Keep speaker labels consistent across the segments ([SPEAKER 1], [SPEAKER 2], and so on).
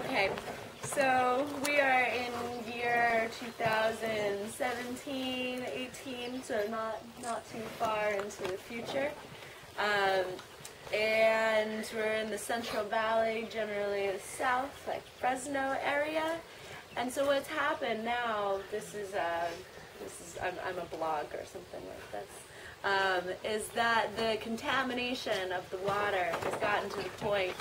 [SPEAKER 1] Okay, so we are in year 2017, 18, so not too far into the future. And we're in the Central Valley, generally the south, like Fresno area. And so what's happened now, I'm a blog or something like this, is that the contamination of the water has gotten to the point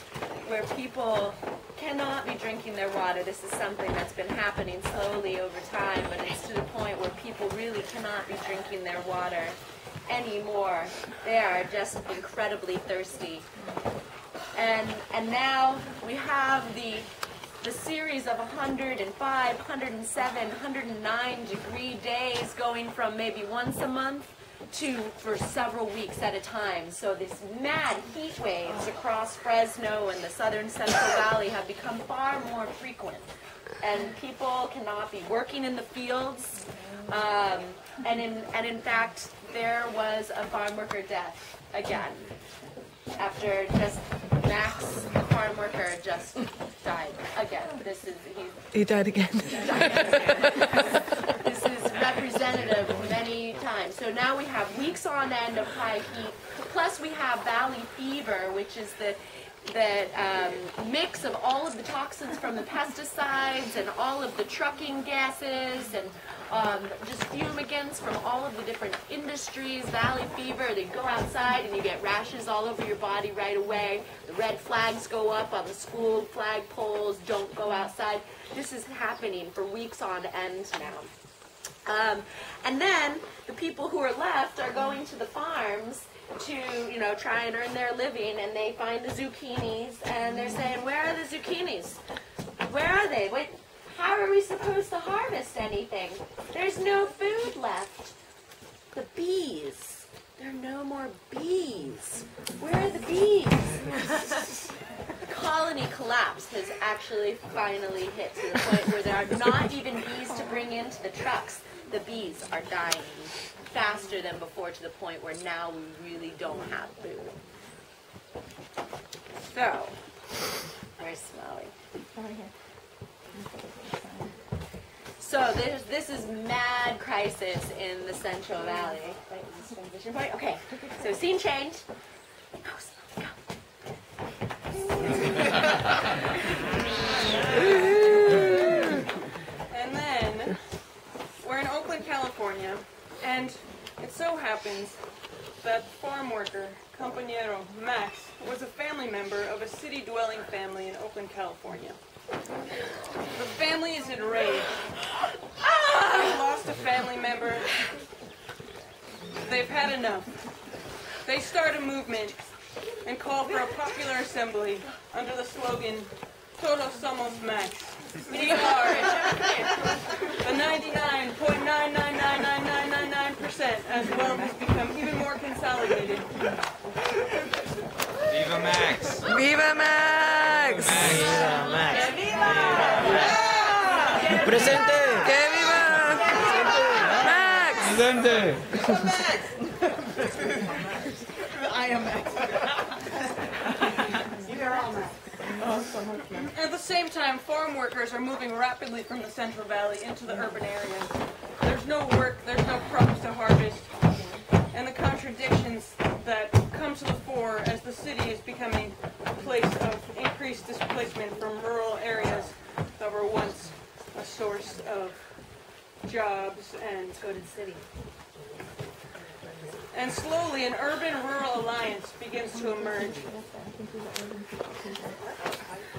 [SPEAKER 1] where people cannot be drinking their water. This is something that's been happening slowly over time, but it's to the point where people really cannot be drinking their water anymore. They are just incredibly thirsty. And now we have the series of 105, 107, 109 degree days going from maybe once a month for several weeks at a time. So this mad heat waves across Fresno and the southern Central Valley have become far more frequent. And people cannot be working in the fields. And in fact, there was a farm worker death again. After just Max, the farm worker, just died again.
[SPEAKER 2] He died again.
[SPEAKER 1] This is representative of many times. So now we have weeks on end of high heat. Plus we have valley fever, which is the mix of all of the toxins from the pesticides and all of the trucking gases and just fumigants from all of the different industries. Valley fever, they go outside and you get rashes all over your body right away. The red flags go up on the school flag poles, don't go outside. This is happening for weeks on end now. And then the people who are left are going to the farms to, try and earn their living, and they find the zucchinis, and they're saying, where are the zucchinis? Where are they? Wait, how are we supposed to harvest anything? There's no food left. The bees. There are no more bees. Where are the bees? The colony collapse has actually finally hit to the point where there are not even bees to bring into the trucks. The bees are dying faster than before, to the point where now we really don't have food. So, where's Smiley? So this is mad crisis in the Central Valley. Right, is this transition point? Okay, so scene change. Go, Smiley,
[SPEAKER 3] go. And then we're in Oakland, California, and it so happens that farm worker, compañero Max, was a family member of a city-dwelling family in Oakland, California. The family is enraged. They've lost a family member. They've had enough. They start a movement and call for a popular assembly under the slogan, Todos somos Max. We are the 99.9999999% as well has become even more consolidated.
[SPEAKER 4] Viva Max!
[SPEAKER 2] Viva Max!
[SPEAKER 4] Viva Max!
[SPEAKER 1] Viva!
[SPEAKER 4] Presente!
[SPEAKER 2] Que viva! Max!
[SPEAKER 4] Presente!
[SPEAKER 3] I am Max. You're all Max. At the same time, farm workers are moving rapidly from the Central Valley into the urban areas. There's no work, there's no crops to harvest, and the contradictions that come to the fore as the city is becoming a place of increased displacement from rural areas that were once a source of jobs and
[SPEAKER 1] Go to the city.
[SPEAKER 3] And slowly an urban-rural alliance begins to emerge.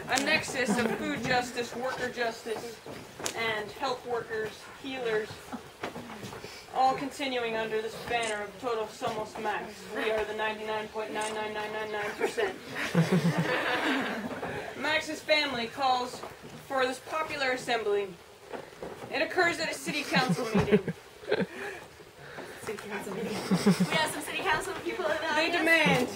[SPEAKER 3] A nexus of food justice, worker justice, and health workers, healers, all continuing under this banner of Todos Somos Max. We are the 99.99999%. Max's family calls for this popular assembly. It occurs at a city council meeting.
[SPEAKER 1] We have some city council people in the
[SPEAKER 3] They
[SPEAKER 1] audience.
[SPEAKER 3] demand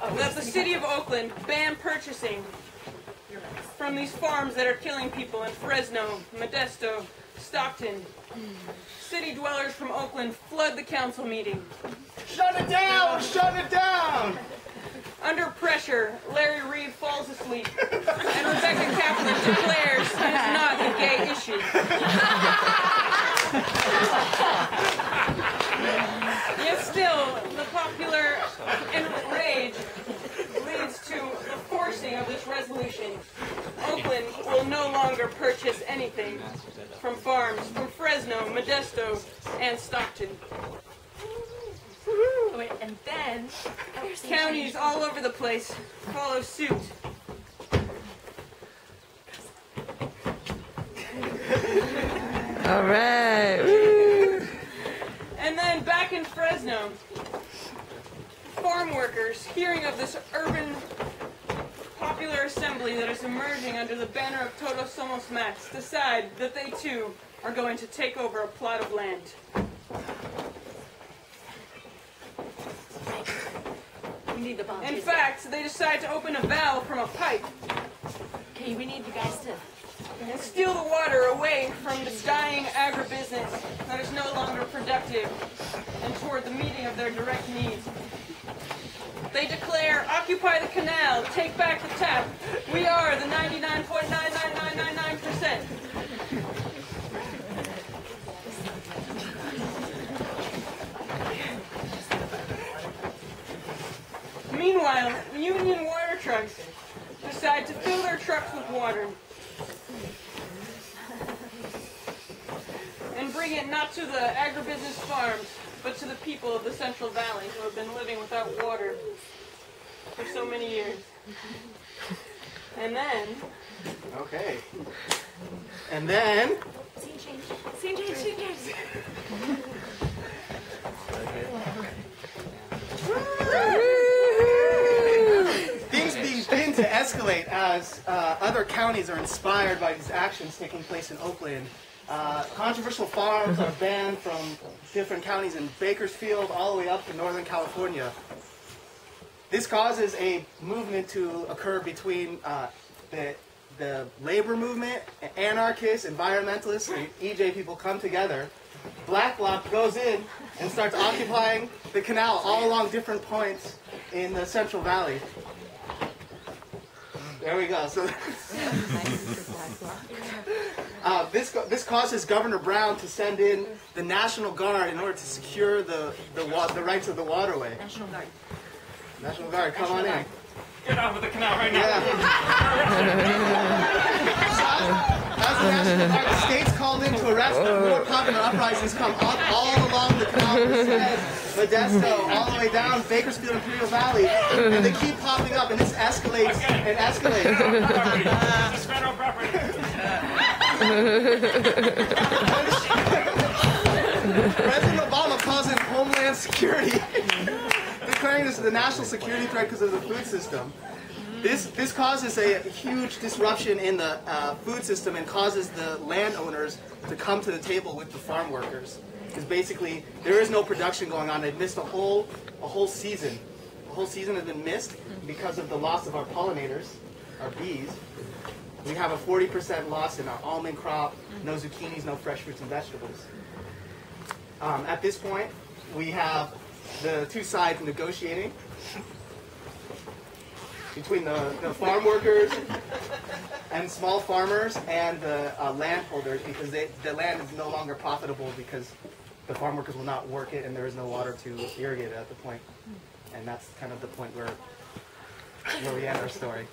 [SPEAKER 1] Oh,
[SPEAKER 3] that the city of Oakland ban purchasing from these farms that are killing people in Fresno, Modesto, Stockton. City dwellers from Oakland flood the council meeting.
[SPEAKER 5] Shut it down! Shut it down!
[SPEAKER 3] Under pressure, Larry Reed falls asleep, and Rebecca Kaplan declares it is not a gay issue. Yet still, the popular enrage leads to the forcing of this resolution. Oakland will no longer purchase anything from farms from Fresno, Modesto, and Stockton.
[SPEAKER 1] Wait, and then
[SPEAKER 3] Counties all over the place follow suit.
[SPEAKER 2] All right. Woo.
[SPEAKER 3] And then back in Fresno, farm workers, hearing of this urban popular assembly that is emerging under the banner of Todos Somos Max, decide that they too are going to take over a plot of land.
[SPEAKER 1] we need the volunteers.
[SPEAKER 3] In fact, they decide to open a valve from a pipe
[SPEAKER 1] Okay, we need you guys to.
[SPEAKER 3] and steal the water away from this dying agribusiness that is no longer productive and toward the meeting of their direct needs. They declare, occupy the canal, take back the tap. We are the 99.99999%. Meanwhile, Union water trucks decide to fill their trucks with water and bring it not to the agribusiness farms, but to the people of the Central Valley who have been living without water for so many years. And then,
[SPEAKER 5] Okay. And then,
[SPEAKER 1] Scene change. Scene change. Scene change.
[SPEAKER 5] things begin to escalate as other counties are inspired by these actions taking place in Oakland. Controversial farms are banned from different counties in Bakersfield all the way up to Northern California. This causes a movement to occur between the labor movement, anarchists, environmentalists, and EJ people come together. Black Bloc goes in and starts occupying the canal all along different points in the Central Valley. There we go. So this causes Governor Brown to send in the National Guard in order to secure the rights of the waterway.
[SPEAKER 1] National Guard.
[SPEAKER 5] National Guard, come on in.
[SPEAKER 6] Get off of the canal right now.
[SPEAKER 5] As the National Guard, the state's called in to arrest them. More popular uprisings come up all along the canal, Modesto, all the way down Bakersfield, Imperial Valley, and they keep popping up, and this escalates and escalates.
[SPEAKER 6] This is federal property.
[SPEAKER 5] President Obama calls it Homeland Security, declaring this the national security threat because of the food system. This causes a huge disruption in the food system and causes the landowners to come to the table with the farm workers. Because basically, there is no production going on. They've missed a whole season. A whole season has been missed because of the loss of our pollinators, our bees. We have a 40% loss in our almond crop, no zucchinis, no fresh fruits and vegetables. At this point, we have the two sides negotiating between the farm workers and small farmers and the landholders, because the land is no longer profitable because the farm workers will not work it and there is no water to irrigate it at the point. And that's kind of the point where we end our story.